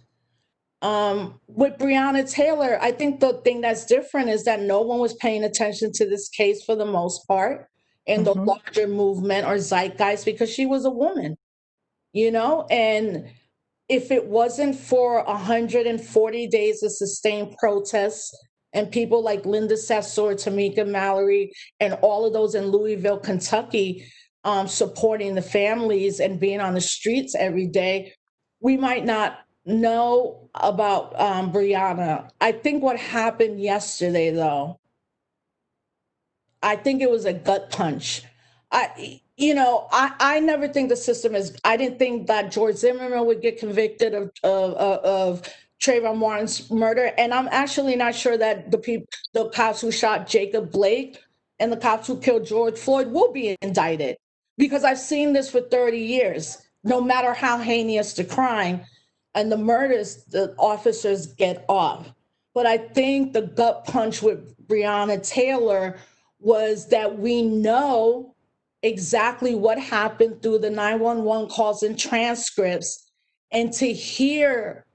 With Breonna Taylor, I think the thing that's different is that no one was paying attention to this case for the most part in the larger movement or zeitgeist because she was a woman, and if it wasn't for 140 days of sustained protests and people like Linda Sessor, Tamika Mallory, and all of those in Louisville, Kentucky, supporting the families and being on the streets every day, we might not know about Breonna. I think what happened yesterday, though, I think it was a gut punch. I never think the system is. I didn't think that George Zimmerman would get convicted of Trayvon Martin's murder, and I'm actually not sure that the cops who shot Jacob Blake and the cops who killed George Floyd will be indicted, because I've seen this for 30 years. No matter how heinous the crime and the murders, the officers get off. But I think the gut punch with Breonna Taylor was that we know exactly what happened through the 911 calls and transcripts. And to hear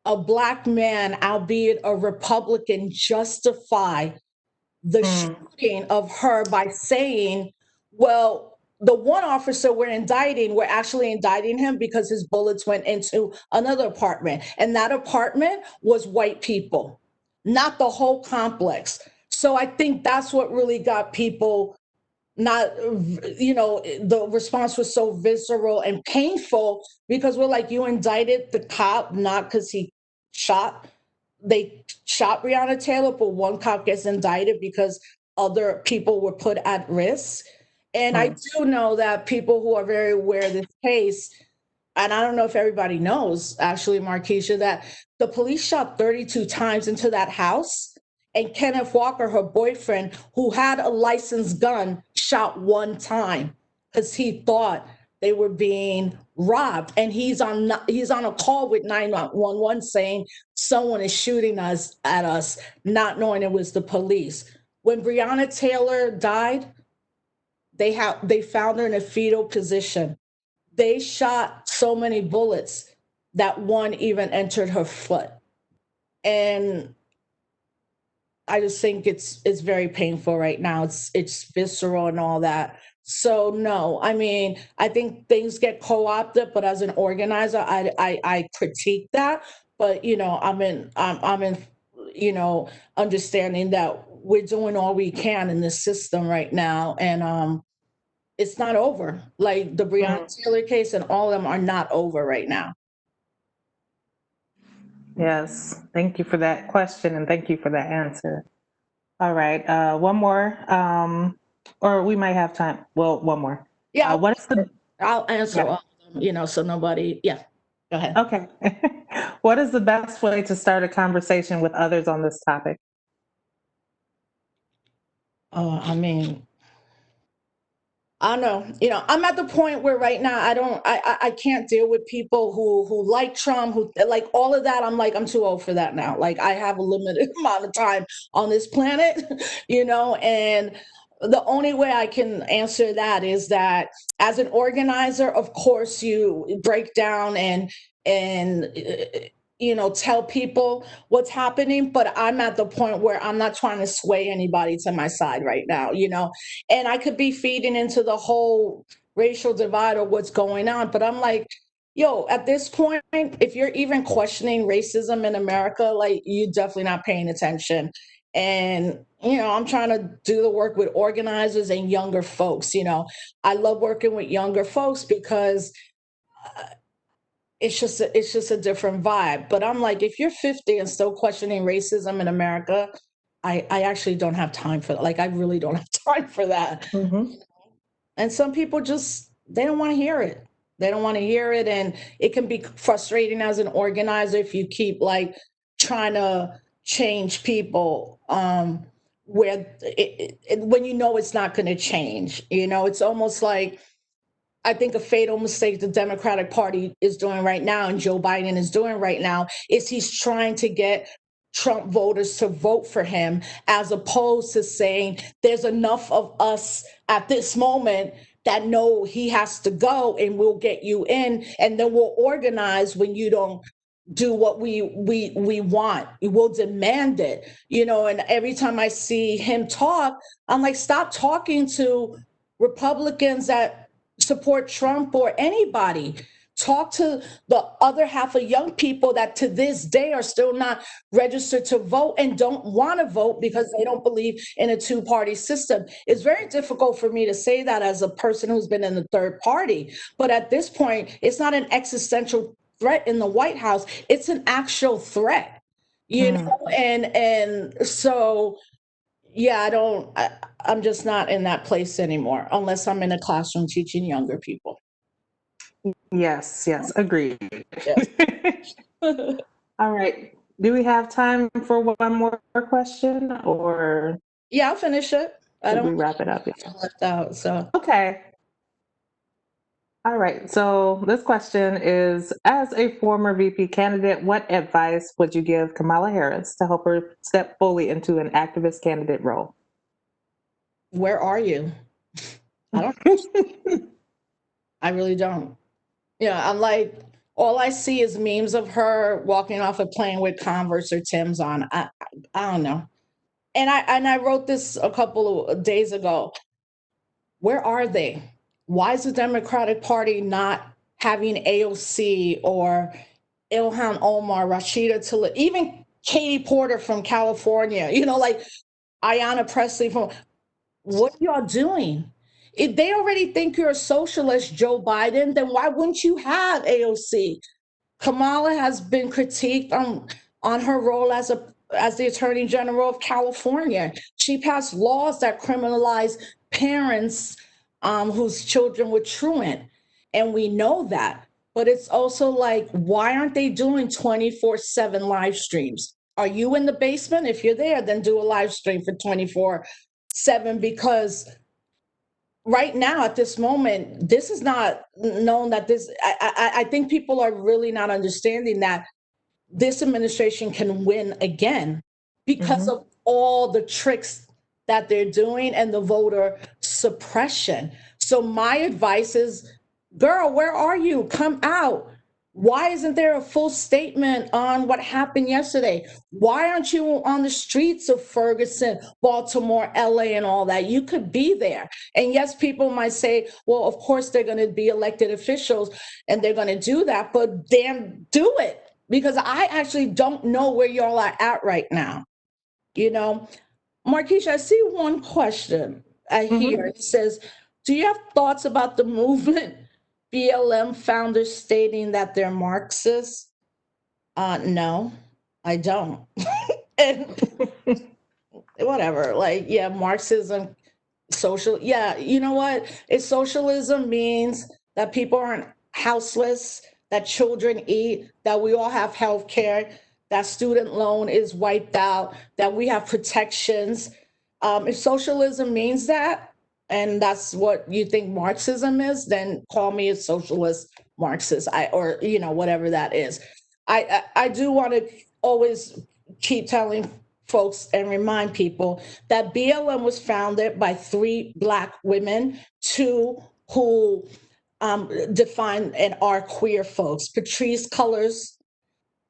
a Black man, albeit a Republican, justify the shooting of her by saying, well, the one officer we're actually indicting him because his bullets went into another apartment. And that apartment was white people, not the whole complex. So I think that's what really got people not, the response was so visceral and painful, because we're like, you indicted the cop, not because they shot Breonna Taylor, but one cop gets indicted because other people were put at risk. And I do know that people who are very aware of this case, and I don't know if everybody knows, actually, Markeisha, that the police shot 32 times into that house. And Kenneth Walker, her boyfriend, who had a licensed gun, shot one time because he thought they were being robbed. And he's on a call with 911 saying someone is shooting at us, not knowing it was the police. When Breonna Taylor died, they found her in a fetal position. They shot so many bullets that one even entered her foot. And I just think it's very painful right now. It's visceral and all that. So no, I mean, I think things get co-opted, but as an organizer, I critique that. But I'm in understanding that we're doing all we can in this system right now, and it's not over. Like the Breonna Taylor case and all of them are not over right now. Yes. Thank you for that question and thank you for that answer. All right. One more. Or we might have time. Well, one more. Yeah, What is the I'll answer all of them, so nobody, yeah, go ahead. Okay. What is the best way to start a conversation with others on this topic? I mean, I don't know. I'm at the point where right now I can't deal with people who like Trump, who like all of that. I'm like, I'm too old for that now. Like I have a limited amount of time on this planet, and the only way I can answer that is that as an organizer, of course, you break down and tell people what's happening, but I'm at the point where I'm not trying to sway anybody to my side right now, and I could be feeding into the whole racial divide or what's going on. But I'm like, yo, at this point, if you're even questioning racism in America, like you're definitely not paying attention. And, I'm trying to do the work with organizers and younger folks. I love working with younger folks because it's just a different vibe. But I'm like, if you're 50 and still questioning racism in America, I actually don't have time for that. Like, I really don't have time for that. Mm-hmm. And some people they don't want to hear it. They don't want to hear it. And it can be frustrating as an organizer if you keep like trying to change people where when you know it's not going to change. It's almost like I think a fatal mistake the Democratic Party is doing right now and Joe Biden is doing right now is he's trying to get Trump voters to vote for him, as opposed to saying there's enough of us at this moment that know he has to go and we'll get you in, and then we'll organize when you don't do what we want. We'll demand it. And every time I see him talk, I'm like, stop talking to Republicans that support Trump or anybody. Talk to the other half of young people that to this day are still not registered to vote and don't want to vote because they don't believe in a two-party system. It's very difficult for me to say that as a person who's been in the third party. But at this point, it's not an existential threat in the White House. It's an actual threat, and so yeah, I'm just not in that place anymore unless I'm in a classroom teaching younger people. Yes, agreed. Yes. All right. Do we have time for one more question, or Yeah, I'll finish it. I should don't we wrap it up? left out. So Okay. All right. So this question is, as a former VP candidate, what advice would you give Kamala Harris to help her step fully into an activist candidate role? where are you? I don't. I really don't. I'm like, all I see is memes of her walking off a plane with Converse or Tim's on. I don't know. And I wrote this a couple of days ago. Where are they? Why is the Democratic Party not having AOC or Ilhan Omar, Rashida Tlaib, even Katie Porter from California, like Ayanna Pressley from, what are y'all doing? If they already think you're a socialist, Joe Biden, then why wouldn't you have AOC? Kamala has been critiqued on her role as the Attorney General of California. She passed laws that criminalize parents whose children were truant, and we know that. But it's also like, why aren't they doing 24/7 live streams? Are you in the basement? If you're there, then do a live stream for 24/7, because right now at this moment this is not known that this I think people are really not understanding that this administration can win again because of all the tricks that they're doing and the voter suppression. So my advice is, girl, where are you? Come out. Why isn't there a full statement on what happened yesterday? Why aren't you on the streets of Ferguson, Baltimore, LA, and all that? You could be there. And yes, people might say, well, of course they're going to be elected officials and they're going to do that, but damn, do it. Because I actually don't know where y'all are at right now. Markeisha, I see one question here. It says, do you have thoughts about the movement BLM founders stating that they're Marxists? No, I don't. And whatever, like, yeah, Marxism, social. Yeah, you know what? If socialism means that people aren't houseless, that children eat, that we all have health care, that student loan is wiped out, that we have protections. If socialism means that, and that's what you think Marxism is, then call me a socialist Marxist, or whatever that is. I do want to always keep telling folks and remind people that BLM was founded by 3 Black women, 2 who define and are queer folks: Patrice Cullors,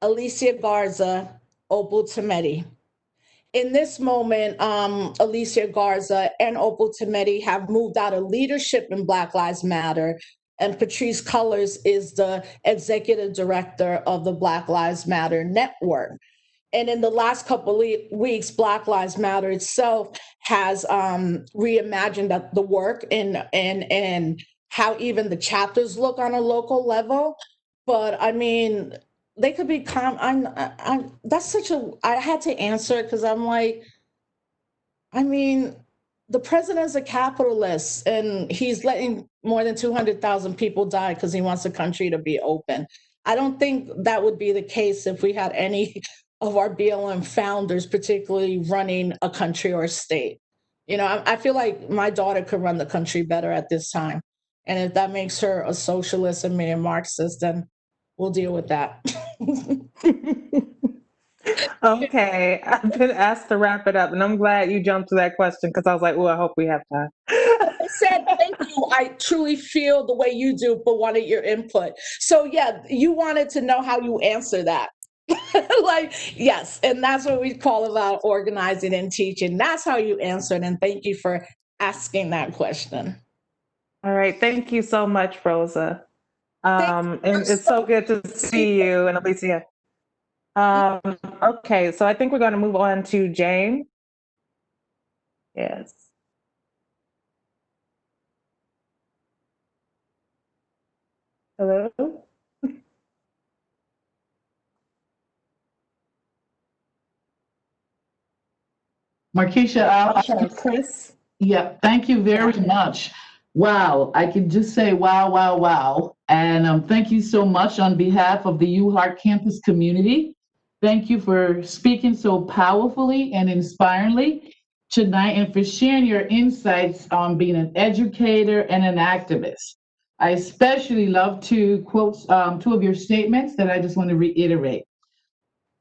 Alicia Garza, Opal Tometi. in this moment, Alicia Garza and Opal Tometi have moved out of leadership in Black Lives Matter, and Patrice Cullors is the executive director of the Black Lives Matter Network. And in the last couple of weeks, Black Lives Matter itself has reimagined the work and how even the chapters look on a local level. But I mean, they could be that's such a, I had to answer it because I'm like, I mean, the president's a capitalist and he's letting more than 200,000 people die because he wants the country to be open. I don't think that would be the case if we had any of our BLM founders, particularly running a country or a state. You know, I feel like my daughter could run the country better at this time. And if that makes her a socialist and me a Marxist, then we'll deal with that. Okay, I've been asked to wrap it up, and I'm glad you jumped to that question because I was like, oh, I hope we have time. I said, thank you. I truly feel the way you do, but wanted your input. So yeah, you wanted to know how you answer that. Like, yes. And that's what we call about organizing and teaching. That's how you answer it. And thank you for asking that question. All right, thank you so much, Rosa. Thank you. And it's so good to see you and Alicia. Okay, so I think we're going to move on to Jane. Yes. Hello? Markeisha, Okay, Chris. yeah, thank you very much. Wow, I can just say wow, wow, wow. And thank you so much on behalf of the UHeart campus community. Thank you for speaking so powerfully and inspiringly tonight and for sharing your insights on being an educator and an activist. I especially love to quote two of your statements that I just want to reiterate.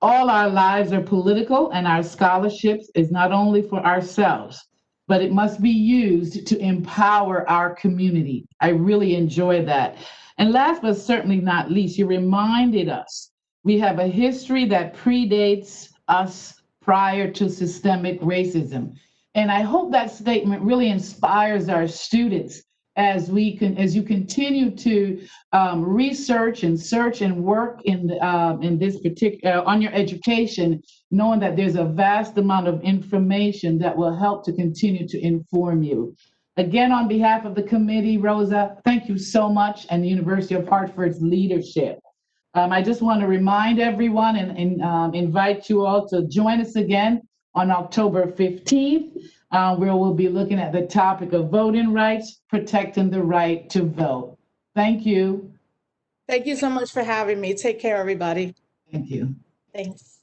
All our lives are political, and our scholarships is not only for ourselves, but it must be used to empower our community. I really enjoy that. And last but certainly not least, you reminded us we have a history that predates us prior to systemic racism. And I hope that statement really inspires our students as you continue to research and search and work in this particular on your education, knowing that there's a vast amount of information that will help to continue to inform you. Again, on behalf of the committee, Rosa, thank you so much, and the University of Hartford's leadership. I just want to remind everyone and invite you all to join us again on October 15th, where we'll be looking at the topic of voting rights, protecting the right to vote. Thank you. Thank you so much for having me. Take care, everybody. Thank you. Thanks.